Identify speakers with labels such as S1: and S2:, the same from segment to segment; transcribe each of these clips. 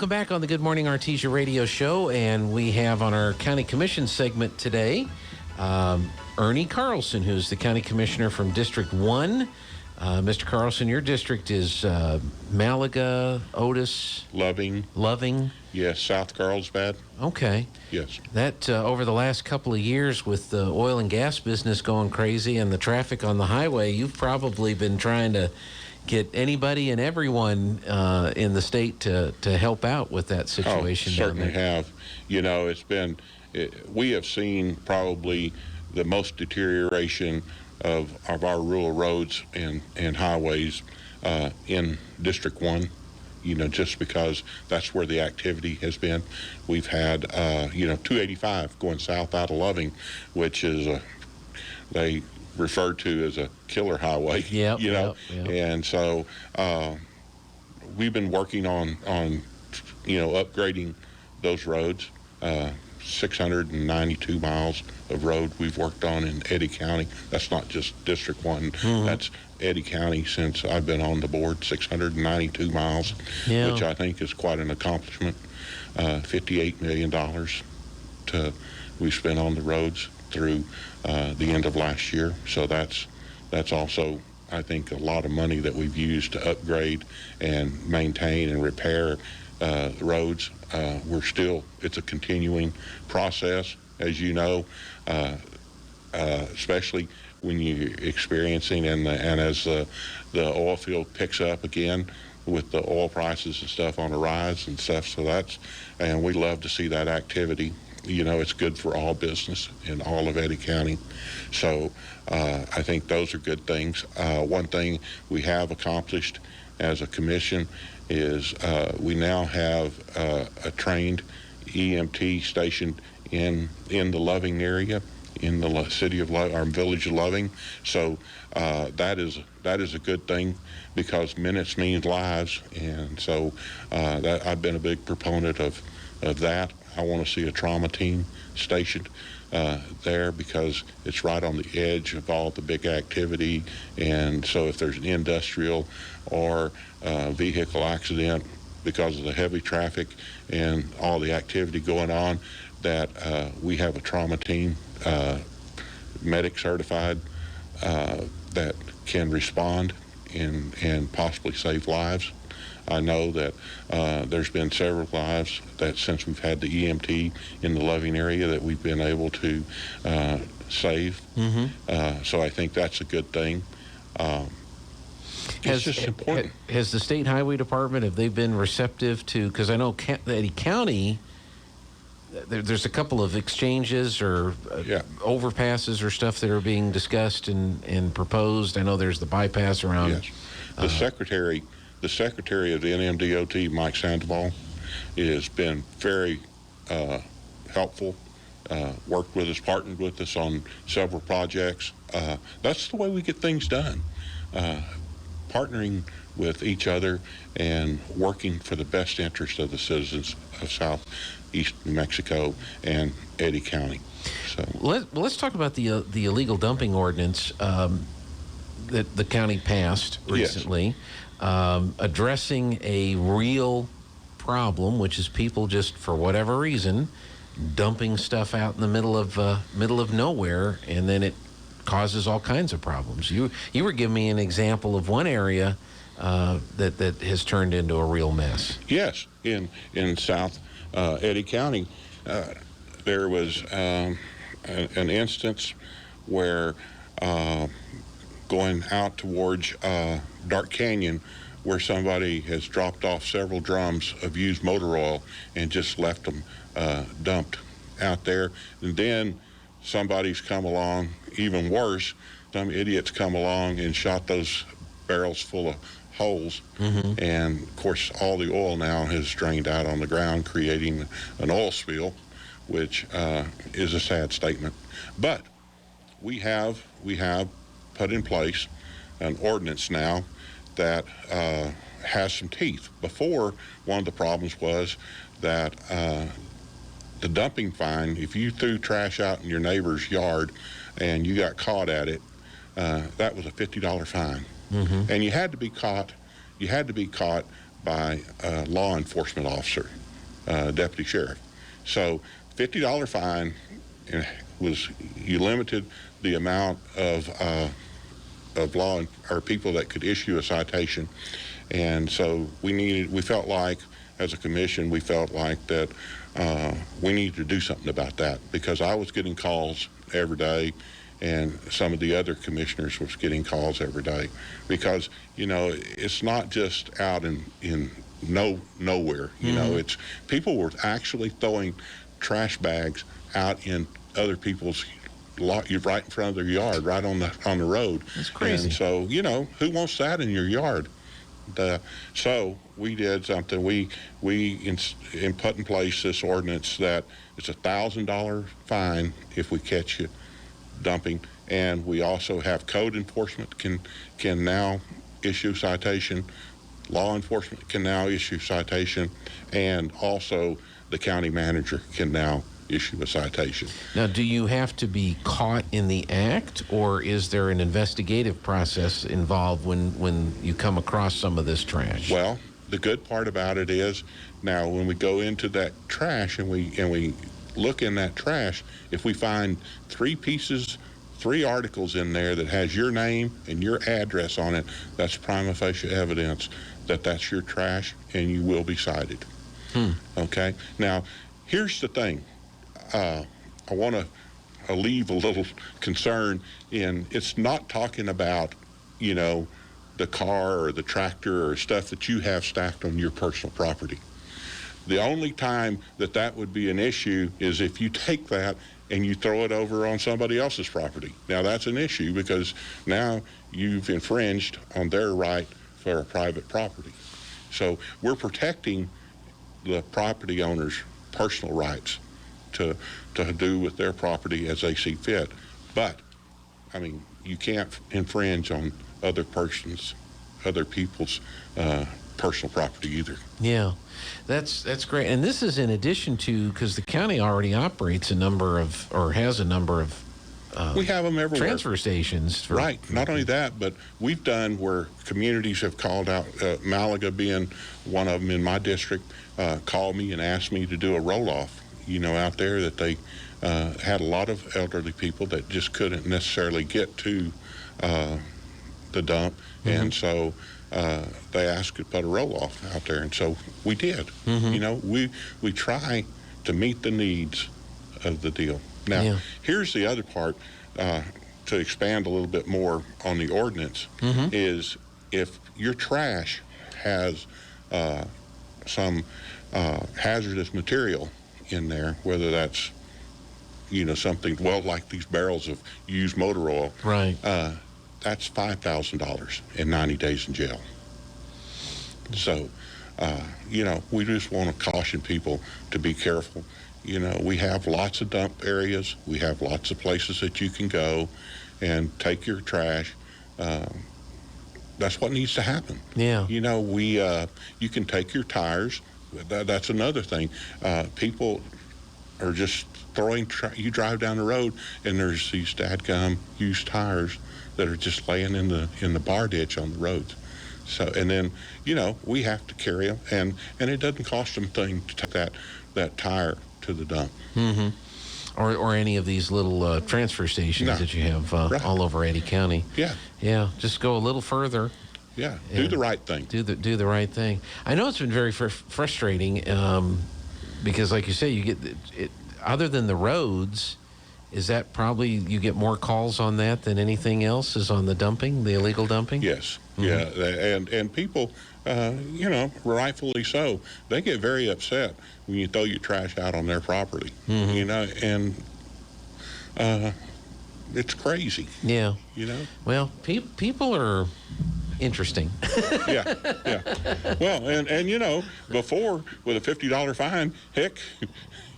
S1: Welcome back on the Good Morning Artesia radio show, and we have on our county commission segment today Ernie Carlson, who's the county commissioner from District 1. Mr. Carlson, your district is Malaga, Otis, Loving.
S2: Yes, South Carlsbad.
S1: Okay.
S2: Yes.
S1: That over the last couple of years with the oil and gas business going crazy and the traffic on the highway, you've probably been trying to get anybody and everyone in the state to help out with that situation.
S2: Certainly have. You know, we have seen probably the most deterioration of our rural roads and highways in District 1, you know, just because that's where the activity has been. We've had, 285 going south out of Loving, which is they referred to as a killer highway.
S1: Yep,
S2: Yep. And so we've been working on upgrading those roads. 692 miles of road we've worked on in Eddy County. That's not just District 1. Mm-hmm. That's Eddy County since I've been on the board, 692 miles, which I think is quite an accomplishment. $58 million we spent on the roads through the end of last year. So that's also, I think, a lot of money that we've used to upgrade and maintain and repair roads. It's a continuing process, as you know, especially when you're experiencing and as the oil field picks up again with the oil prices and stuff on the rise and stuff. So and we love to see that activity. You know, it's good for all business in all of Eddy County. So I think those are good things. One thing we have accomplished as a commission is we now have a trained EMT stationed in the Loving area, in the city of our village of Loving. So that is a good thing because minutes means lives, and so that I've been a big proponent of that. I want to see a trauma team stationed there because it's right on the edge of all the big activity, and so if there's an industrial or vehicle accident because of the heavy traffic and all the activity going on, that we have a trauma team, medic certified, that can respond and possibly save lives. I know that there's been several lives that since we've had the EMT in the Loving area that we've been able to save. Mm-hmm. So I think that's a good thing. It's just important.
S1: Has the State Highway Department, have they been receptive to, because I know Eddy County, there's a couple of exchanges or overpasses or stuff that are being discussed and proposed. I know there's the bypass around.
S2: Yes. The secretary of the NMDOT, Mike Sandoval, has been very helpful, worked with us, partnered with us on several projects. That's the way we get things done, partnering with each other and working for the best interest of the citizens of Southeast New Mexico and Eddy County. So
S1: let's talk about the illegal dumping ordinance that the county passed recently. Yes. Addressing a real problem, which is people just for whatever reason dumping stuff out in the middle of nowhere, and then it causes all kinds of problems. You were giving me an example of one area that has turned into a real mess.
S2: Yes, in South Eddy County, there was an instance where going out towards Dark Canyon, where somebody has dropped off several drums of used motor oil and just left them dumped out there. And then somebody's come along, even worse, some idiots come along and shot those barrels full of holes. Mm-hmm. And of course all the oil now has drained out on the ground, creating an oil spill, which is a sad statement. But we have put in place an ordinance now that has some teeth. Before, one of the problems was that the dumping fine, if you threw trash out in your neighbor's yard and you got caught at it, that was a $50 fine. Mm-hmm. And you had to be caught by a law enforcement officer, deputy sheriff. So $50 fine was, you limited the amount of law or people that could issue a citation. And so we felt like, as a commission, we felt like that we needed to do something about that, because I was getting calls every day, and some of the other commissioners was getting calls every day, because, you know, it's not just out in nowhere. You know, it's people were actually throwing trash bags out in other people's right in front of their yard, right on the road.
S1: That's crazy.
S2: And so, you know, who wants that in your yard? So we did something. We put in place this ordinance that it's $1,000 fine if we catch you dumping, and we also have code enforcement can now issue citation, law enforcement can now issue citation, and also the county manager can now issue a citation.
S1: Now, do you have to be caught in the act, or is there an investigative process involved when you come across some of this trash?
S2: Well, the good part about it is, now when we go into that trash and we look in that trash, if we find three articles in there that has your name and your address on it, that's prima facie evidence that that's your trash, and you will be cited. Okay? Now, here's the thing. I want to leave a little concern in, it's not talking about, you know, the car or the tractor or stuff that you have stacked on your personal property. The only time that would be an issue is if you take that and you throw it over on somebody else's property. Now, that's an issue, because now you've infringed on their right for a private property. So we're protecting the property owner's personal rights to do with their property as they see fit. But, I mean, you can't infringe on other people's personal property either.
S1: Yeah, that's great. And this is in addition to, because the county already operates has a number of
S2: we have them everywhere.
S1: Transfer stations.
S2: Right. Not only that, but we've done where communities have called out, Malaga being one of them in my district, called me and asked me to do a roll-off, you know, out there, that they had a lot of elderly people that just couldn't necessarily get to the dump. And so they asked to put a roll-off out there, and so we did. You know, we try to meet the needs of the deal. Now, here's the other part, to expand a little bit more on the ordinance, is if your trash has some hazardous material in there, whether that's, you know, something, well, like these barrels of used motor oil,
S1: right?
S2: That's $5,000 and 90 days in jail. So, you know, we just want to caution people to be careful. You know, we have lots of dump areas. We have lots of places that you can go and take your trash. That's what needs to happen.
S1: Yeah.
S2: You know, you can take your tires. That's another thing. People are just throwing, you drive down the road and there's these dadgum used tires that are just laying in the bar ditch on the roads. So, and then, you know, we have to carry them, and it doesn't cost them a thing to take that tire to the dump.
S1: Or any of these little transfer stations that you have all over Eddy County. Yeah, just go a little further.
S2: Yeah, do the right thing.
S1: Do the right thing. I know it's been very frustrating, because, like you say, you get it. Other than the roads, is that probably you get more calls on that than anything else? Is on the dumping, the illegal dumping?
S2: Yes. Yeah, and people, you know, rightfully so, they get very upset when you throw your trash out on their property. You know, and it's crazy.
S1: Yeah.
S2: You know.
S1: Well, people are interesting.
S2: Yeah. Well, and you know, before with a $50 fine, heck,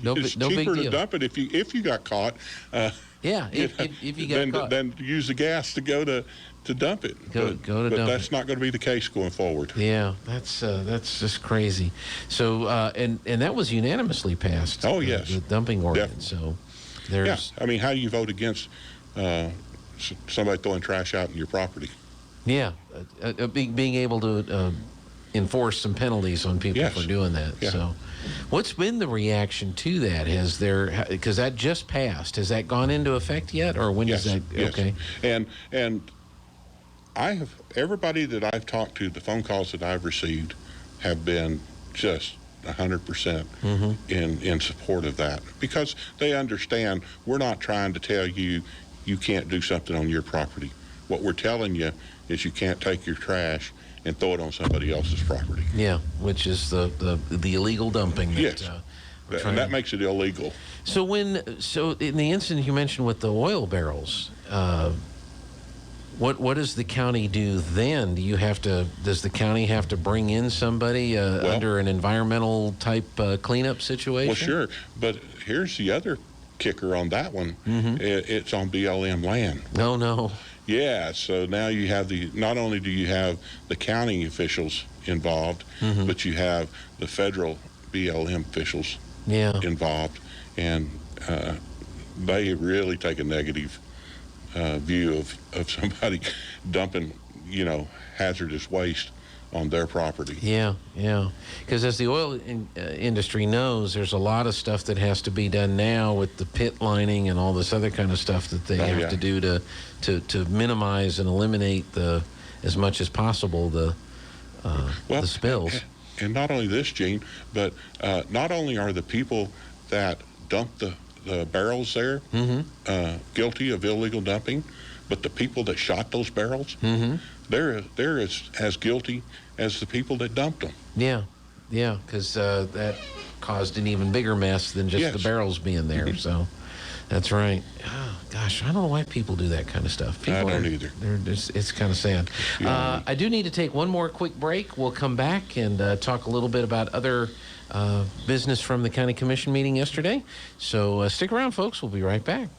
S2: it's cheaper
S1: big deal
S2: to dump it if you got caught.
S1: Yeah, if you got caught.
S2: Then use the gas to go to dump it.
S1: But
S2: that's not going to be the case going forward.
S1: Yeah, that's just crazy. So and that was unanimously passed.
S2: Oh yes,
S1: the dumping ordinance.
S2: Definitely.
S1: So there's.
S2: Yeah, I mean, how do you vote against somebody throwing trash out in your property?
S1: Yeah, being able to enforce some penalties on people
S2: Yes.
S1: for doing that.
S2: Yeah.
S1: So, what's been the reaction to that? Has there, because that just passed, has that gone into effect yet, or when
S2: Yes.
S1: does that?
S2: Yes.
S1: Okay.
S2: And everybody that I've talked to, the phone calls that I've received have been just 100% in support of that, because they understand we're not trying to tell you you can't do something on your property. What we're telling you is you can't take your trash and throw it on somebody else's property.
S1: Yeah, which is the illegal dumping. That,
S2: Yes. And that makes it illegal.
S1: So in the incident you mentioned with the oil barrels, what does the county do then? Does the county have to bring in somebody under an environmental type cleanup situation?
S2: Well, sure, but here's the other kicker on that one. It's on BLM land.
S1: No.
S2: Yeah, so now you have not only do you have the county officials involved, but you have the federal BLM officials involved, and they really take a negative view of somebody dumping, hazardous waste on their property.
S1: Yeah. Because as the oil industry knows, there's a lot of stuff that has to be done now with the pit lining and all this other kind of stuff that they have to do to minimize and eliminate as much as possible the spills.
S2: And not only this, Gene, but not only are the people that dump the barrels there guilty of illegal dumping, but the people that shot those barrels, they're as guilty as the people that dumped them.
S1: Yeah, because that caused an even bigger mess than just the barrels being there. So that's right. Oh, gosh, I don't know why people do that kind of stuff.
S2: I don't either.
S1: It's kind of sad. I do need to take one more quick break. We'll come back and talk a little bit about other business from the county commission meeting yesterday. So stick around, folks. We'll be right back.